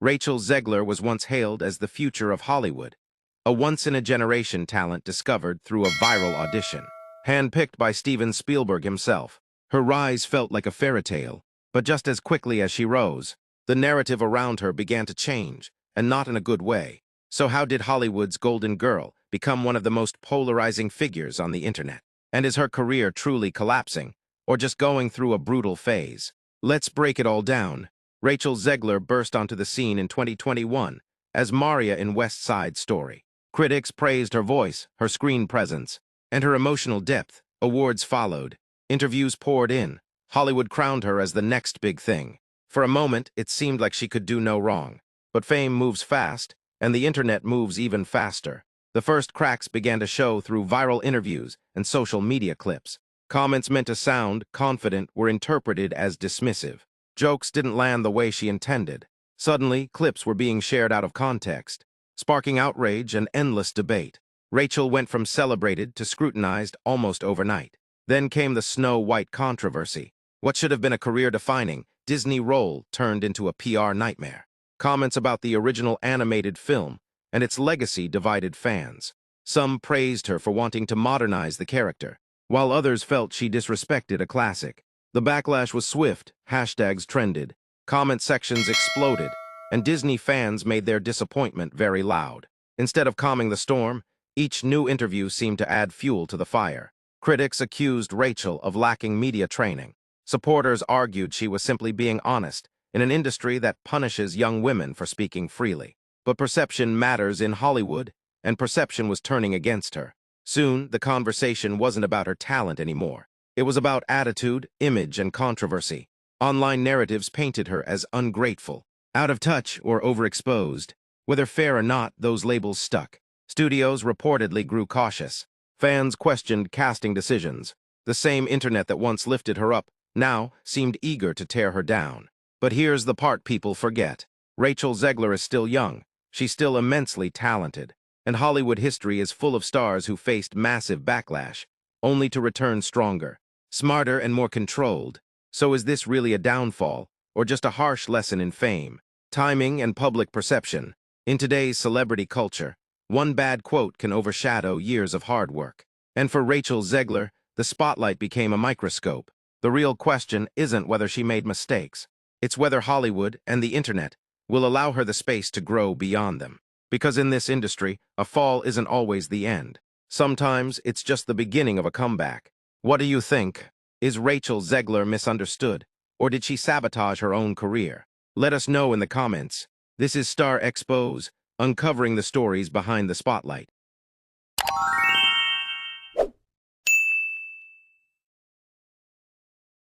Rachel Zegler was once hailed as the future of Hollywood, a once-in-a-generation talent discovered through a viral audition. Handpicked by Steven Spielberg himself, her rise felt like a fairy tale, but just as quickly as she rose, the narrative around her began to change, and not in a good way. So how did Hollywood's golden girl become one of the most polarizing figures on the internet? And is her career truly collapsing, or just going through a brutal phase? Let's break it all down. Rachel Zegler burst onto the scene in 2021 as Maria in West Side Story. Critics praised her voice, her screen presence, and her emotional depth. Awards followed. Interviews poured in. Hollywood crowned her as the next big thing. For a moment, it seemed like she could do no wrong. But fame moves fast, and the internet moves even faster. The first cracks began to show through viral interviews and social media clips. Comments meant to sound confident were interpreted as dismissive. Jokes didn't land the way she intended. Suddenly, clips were being shared out of context, sparking outrage and endless debate. Rachel went from celebrated to scrutinized almost overnight. Then came the Snow White controversy. What should have been a career-defining Disney role turned into a PR nightmare. Comments about the original animated film and its legacy divided fans. Some praised her for wanting to modernize the character, while others felt she disrespected a classic. The backlash was swift, hashtags trended, comment sections exploded, and Disney fans made their disappointment very loud. Instead of calming the storm, each new interview seemed to add fuel to the fire. Critics accused Rachel of lacking media training. Supporters argued she was simply being honest in an industry that punishes young women for speaking freely. But perception matters in Hollywood, and perception was turning against her. Soon, the conversation wasn't about her talent anymore. It was about attitude, image, and controversy. Online narratives painted her as ungrateful, out of touch, or overexposed. Whether fair or not, those labels stuck. Studios reportedly grew cautious. Fans questioned casting decisions. The same internet that once lifted her up now seemed eager to tear her down. But here's the part people forget. Rachel Zegler is still young. She's still immensely talented. And Hollywood history is full of stars who faced massive backlash, only to return stronger, smarter, and more controlled. So is this really a downfall, or just a harsh lesson in fame, timing, and public perception? In today's celebrity culture, one bad quote can overshadow years of hard work. And for Rachel Zegler, the spotlight became a microscope. The real question isn't whether she made mistakes. It's whether Hollywood and the internet will allow her the space to grow beyond them. Because in this industry, a fall isn't always the end. Sometimes it's just the beginning of a comeback. What do you think? Is Rachel Zegler misunderstood, or did she sabotage her own career? Let us know in the comments. This is StarXpose, uncovering the stories behind the spotlight.